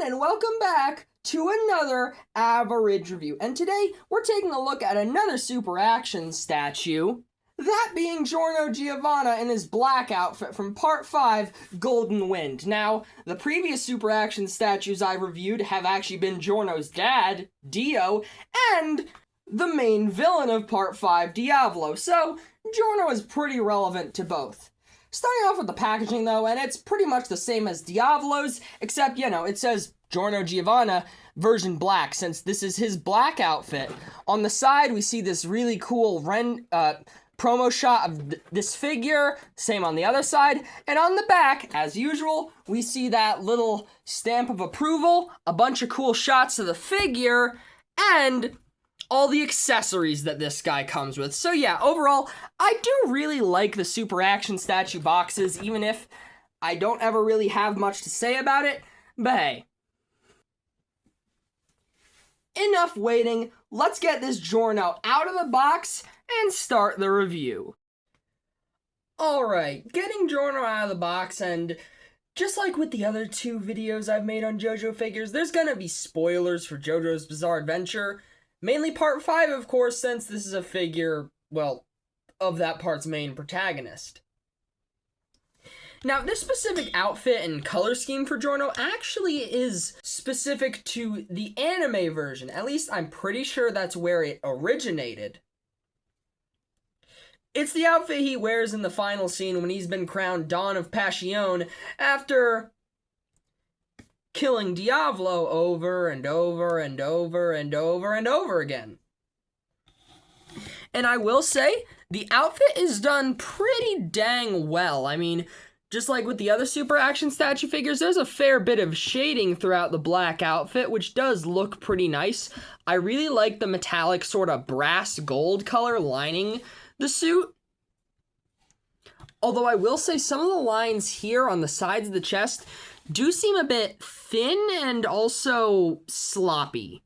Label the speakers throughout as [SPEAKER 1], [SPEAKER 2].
[SPEAKER 1] and welcome back to another average review. And today we're taking a look at another super action statue, that being Giorno in his black outfit from Part 5, Golden Wind. Now, the previous super action statues I reviewed have actually been Giorno's dad, Dio, and the main villain of Part 5, Diavolo, so Giorno is pretty relevant to both. Starting off with the packaging, though, and it's pretty much the same as Diavolo's, except, it says Giorno version black, since this is his black outfit. On the side, we see this really cool promo shot of this figure, same on the other side, and on the back, as usual, we see that little stamp of approval, a bunch of cool shots of the figure, and all the accessories that this guy comes with. So yeah, overall, I do really like the super action statue boxes, even if I don't ever really have much to say about it, but hey. Enough waiting, let's get this Giorno out of the box and start the review. Alright, getting Giorno out of the box, and just like with the other two videos I've made on JoJo figures, there's gonna be spoilers for JoJo's Bizarre Adventure. Mainly Part 5, of course, since this is a figure, well, of that part's main protagonist. Now, this specific outfit and color scheme for Giorno actually is specific to the anime version. At least I'm pretty sure that's where it originated. It's the outfit he wears in the final scene when he's been crowned Dawn of Passion after killing Diavolo over and over and over and over and over again. And I will say, the outfit is done pretty dang well. I mean, just like with the other super action statue figures, there's a fair bit of shading throughout the black outfit, which does look pretty nice. I really like the metallic sort of brass gold color lining the suit. Although I will say some of the lines here on the sides of the chest do seem a bit thin and also sloppy.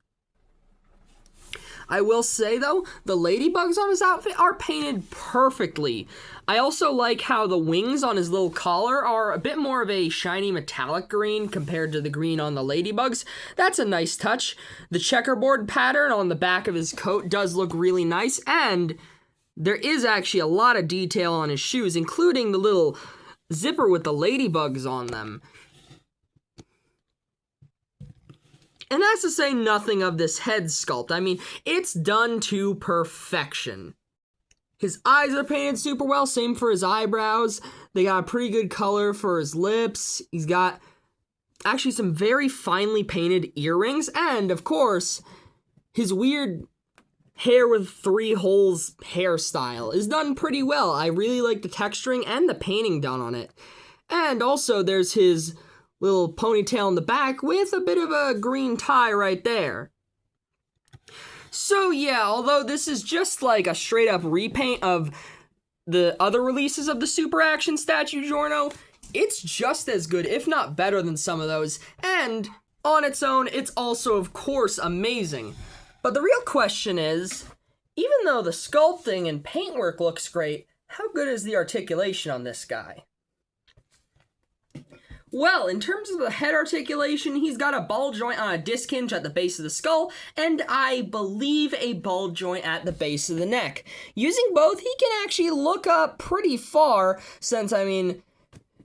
[SPEAKER 1] I will say, though, the ladybugs on his outfit are painted perfectly. I also like how the wings on his little collar are a bit more of a shiny metallic green compared to the green on the ladybugs. That's a nice touch. The checkerboard pattern on the back of his coat does look really nice, and there is actually a lot of detail on his shoes, including the little zipper with the ladybugs on them. And that's to say nothing of this head sculpt. I mean, it's done to perfection. His eyes are painted super well, same for his eyebrows. They got a pretty good color for his lips. He's got actually some very finely painted earrings. And, of course, his weird hair with 3 holes hairstyle is done pretty well. I really like the texturing and the painting done on it. And also, there's his little ponytail in the back with a bit of a green tie right there. So yeah, although this is just like a straight up repaint of the other releases of the super action statue Giorno, it's just as good, if not better than some of those, and on its own, it's also of course amazing. But the real question is, even though the sculpting and paintwork looks great, how good is the articulation on this guy? Well, in terms of the head articulation, he's got a ball joint on a disc hinge at the base of the skull, and I believe a ball joint at the base of the neck. Using both, he can actually look up pretty far, since,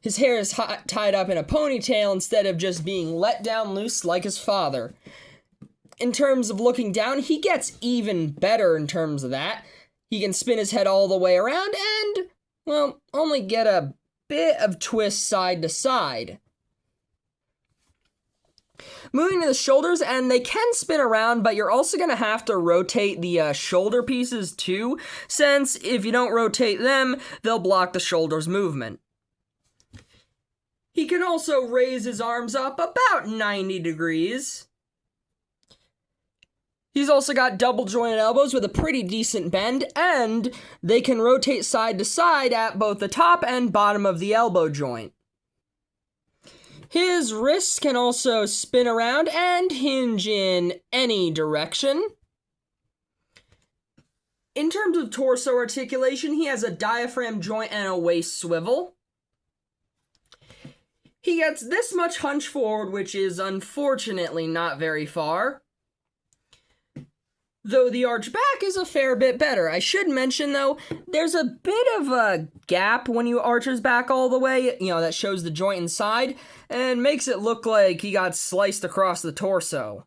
[SPEAKER 1] his hair is tied up in a ponytail instead of just being let down loose like his father. In terms of looking down, he gets even better in terms of that. He can spin his head all the way around and, well, only get a bit of twist side to side. Moving to the shoulders, and they can spin around, but you're also going to have to rotate the shoulder pieces too, since if you don't rotate them, they'll block the shoulders movement. He can also raise his arms up about 90 degrees. He's also got double jointed elbows with a pretty decent bend, and they can rotate side to side at both the top and bottom of the elbow joint. His wrists can also spin around and hinge in any direction. In terms of torso articulation, he has a diaphragm joint and a waist swivel. He gets this much hunch forward, which is unfortunately not very far. Though the arch back is a fair bit better. I should mention, though, there's a bit of a gap when you arch his back all the way, that shows the joint inside, and makes it look like he got sliced across the torso.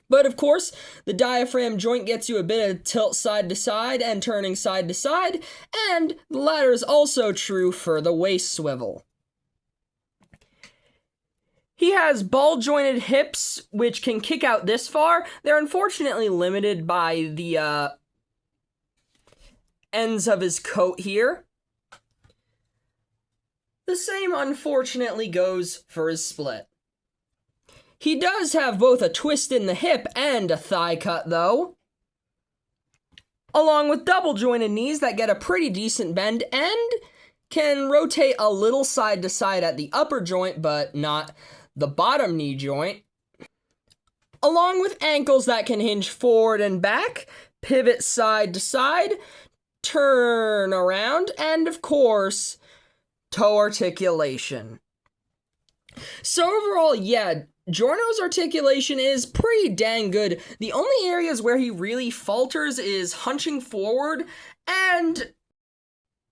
[SPEAKER 1] But of course, the diaphragm joint gets you a bit of tilt side to side and turning side to side, and the latter is also true for the waist swivel. He has ball-jointed hips, which can kick out this far. They're unfortunately limited by the ends of his coat here. The same, unfortunately, goes for his split. He does have both a twist in the hip and a thigh cut, though, along with double-jointed knees that get a pretty decent bend and can rotate a little side to side at the upper joint, but not the bottom knee joint, along with ankles that can hinge forward and back, pivot side to side, turn around, and of course, toe articulation. So overall, Giorno's articulation is pretty dang good. The only areas where he really falters is hunching forward and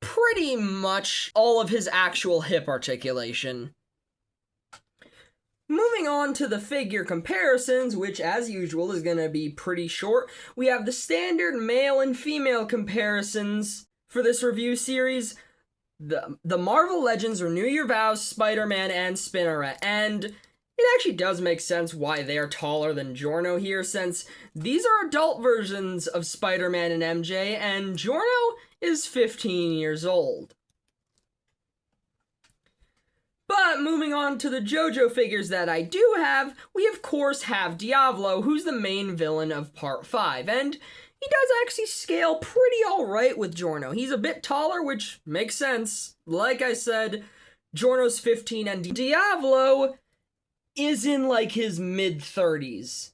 [SPEAKER 1] pretty much all of his actual hip articulation. Moving on to the figure comparisons, which as usual is going to be pretty short, we have the standard male and female comparisons for this review series. The Marvel Legends Renew Your Vows, Spider-Man, and Spinneret, and it actually does make sense why they are taller than Giorno here, since these are adult versions of Spider-Man and MJ, and Giorno is 15 years old. But moving on to the JoJo figures that I do have, we of course have Diavolo, who's the main villain of Part 5, and he does actually scale pretty alright with Giorno. He's a bit taller, which makes sense. Like I said, Giorno's 15 and Diavolo is in like his mid-30s.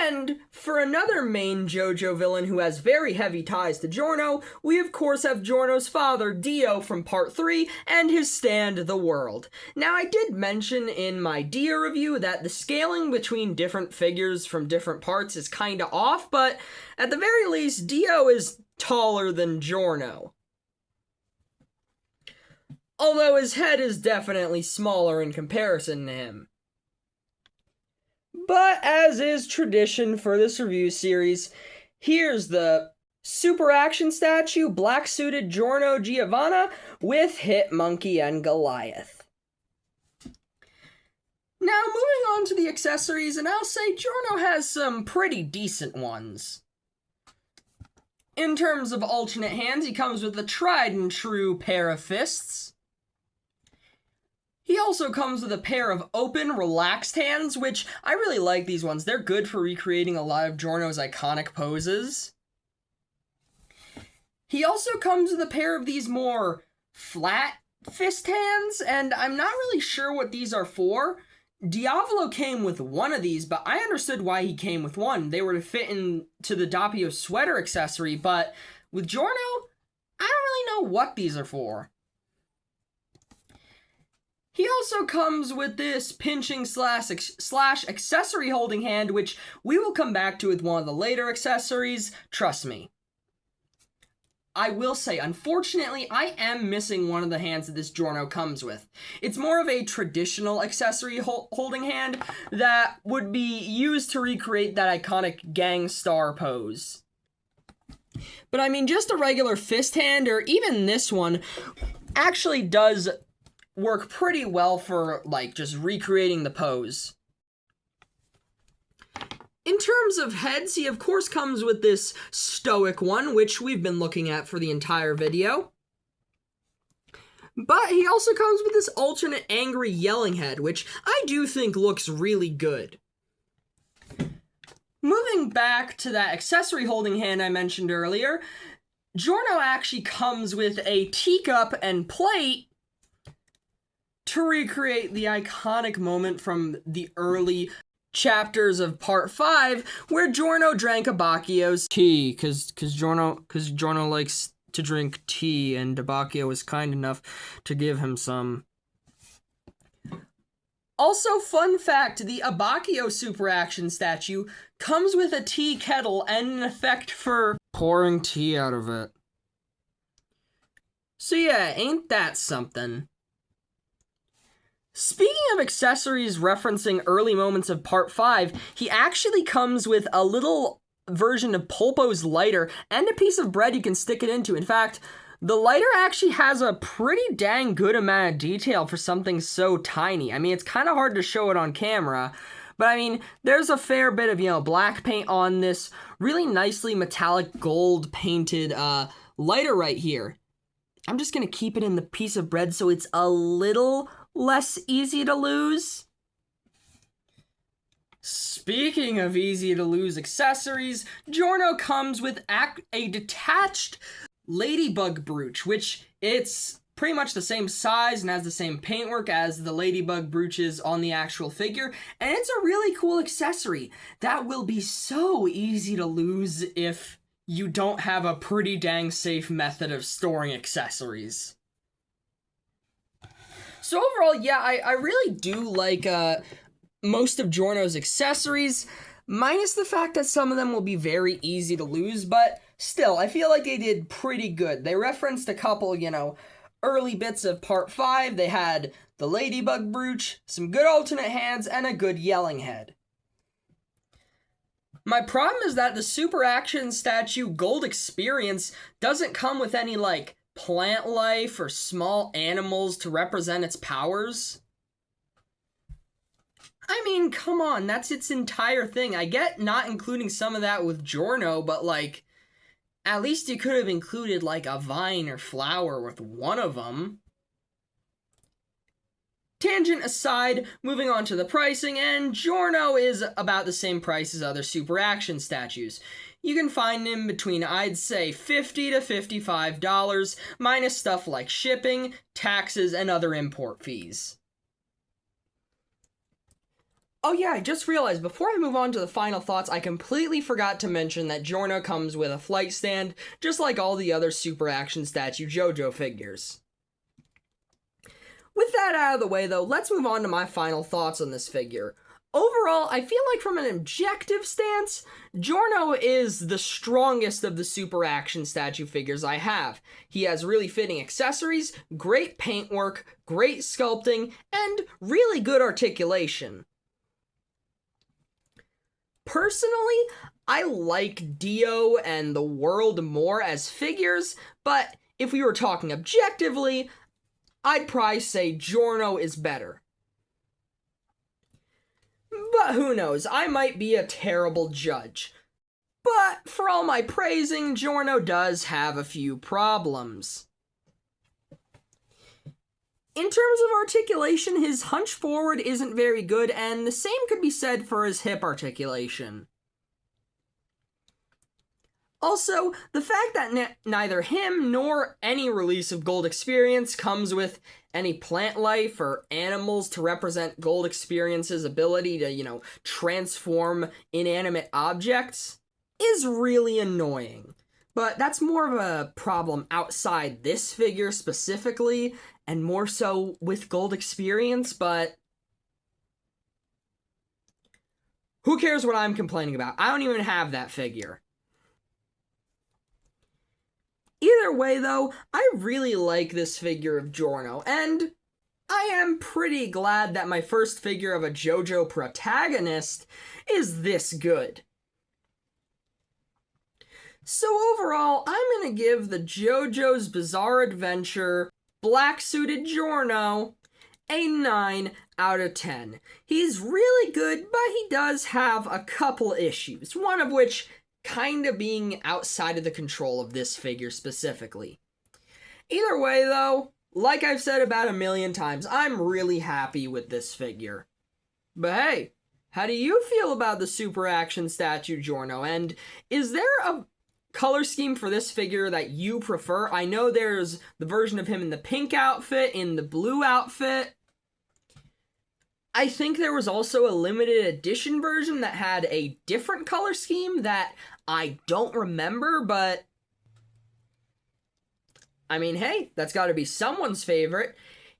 [SPEAKER 1] And for another main JoJo villain who has very heavy ties to Giorno, we of course have Giorno's father, Dio, from Part 3, and his stand, The World. Now, I did mention in my Dio review that the scaling between different figures from different parts is kinda off, but at the very least, Dio is taller than Giorno. Although his head is definitely smaller in comparison to him. But as is tradition for this review series, here's the super action statue, black-suited Giorno Giovanna with Hit Monkey and Goliath. Now, moving on to the accessories, and I'll say Giorno has some pretty decent ones. In terms of alternate hands, he comes with a tried and true pair of fists. He also comes with a pair of open, relaxed hands, which I really like these ones. They're good for recreating a lot of Giorno's iconic poses. He also comes with a pair of these more flat fist hands, and I'm not really sure what these are for. Diavolo came with one of these, but I understood why he came with one. They were to fit into the Doppio sweater accessory, but with Giorno, I don't really know what these are for. He also comes with this pinching slash accessory holding hand, which we will come back to with one of the later accessories, trust me. I will say, unfortunately, I am missing one of the hands that this Giorno comes with. It's more of a traditional accessory holding hand that would be used to recreate that iconic gang star pose. But I mean, just a regular fist hand, or even this one, actually does work pretty well for, like, just recreating the pose. In terms of heads, he of course comes with this stoic one, which we've been looking at for the entire video. But he also comes with this alternate angry yelling head, which I do think looks really good. Moving back to that accessory holding hand I mentioned earlier, Giorno actually comes with a teacup and plate to recreate the iconic moment from the early chapters of Part 5, where Giorno drank a Bacchio's tea, because Giorno likes to to drink tea, and Dabakio was kind enough to give him some. Also, fun fact, the Abakio super action statue comes with a tea kettle and an effect for pouring tea out of it. So yeah, ain't that something? Speaking of accessories referencing early moments of Part 5, he actually comes with a little version of Pulpo's lighter and a piece of bread you can stick it into. In fact, the lighter actually has a pretty dang good amount of detail for something so tiny. I mean, it's kind of hard to show it on camera, but I mean, there's a fair bit of, black paint on this really nicely metallic gold painted lighter right here. I'm just gonna keep it in the piece of bread so it's a little less easy to lose. Speaking of easy to lose accessories, Giorno comes with a detached ladybug brooch, which it's pretty much the same size and has the same paintwork as the ladybug brooches on the actual figure, and it's a really cool accessory that will be so easy to lose if you don't have a pretty dang safe method of storing accessories. So overall, yeah, I really do like most of Giorno's accessories, minus the fact that some of them will be very easy to lose, but still, I feel like they did pretty good. They referenced a couple, early bits of Part 5. They had the ladybug brooch, some good alternate hands, and a good yelling head. My problem is that the Super Action Statue Gold Experience doesn't come with any, plant life or small animals to represent its powers. I mean, come on, that's its entire thing. I get not including some of that with Giorno, but, at least you could have included, a vine or flower with one of them. Tangent aside, moving on to the pricing, and Giorno is about the same price as other Super Action statues. You can find him between, I'd say, $50 to $55, minus stuff like shipping, taxes, and other import fees. Oh yeah, I just realized, before I move on to the final thoughts, I completely forgot to mention that Giorno comes with a flight stand, just like all the other Super Action Statue JoJo figures. With that out of the way, though, let's move on to my final thoughts on this figure. Overall, I feel like from an objective stance, Giorno is the strongest of the Super Action Statue figures I have. He has really fitting accessories, great paintwork, great sculpting, and really good articulation. Personally, I like Dio and the world more as figures, but if we were talking objectively, I'd probably say Giorno is better. But who knows, I might be a terrible judge. But for all my praising, Giorno does have a few problems. In terms of articulation, his hunch forward isn't very good, and the same could be said for his hip articulation. Also, the fact that neither him nor any release of Gold Experience comes with any plant life or animals to represent Gold Experience's ability to, transform inanimate objects is really annoying. But that's more of a problem outside this figure specifically, and more so with Gold Experience, but who cares what I'm complaining about? I don't even have that figure. Either way, though, I really like this figure of Giorno, and I am pretty glad that my first figure of a JoJo protagonist is this good. So overall, I'm gonna give the JoJo's Bizarre Adventure Black-Suited Giorno a 9 out of 10. He's really good, but he does have a couple issues, one of which kind of being outside of the control of this figure specifically. Either way, though, like I've said about a million times, I'm really happy with this figure. But hey, how do you feel about the Super Action Statue Giorno? And is there a color scheme for this figure that you prefer? I know there's the version of him in the pink outfit, in the blue outfit. I think there was also a limited edition version that had a different color scheme that I don't remember, but I mean, hey, that's gotta be someone's favorite.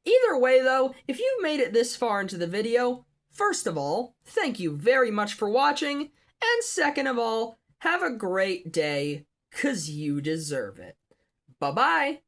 [SPEAKER 1] Either way, though, if you've made it this far into the video, first of all, thank you very much for watching, and second of all, have a great day, 'cause you deserve it. Bye-bye!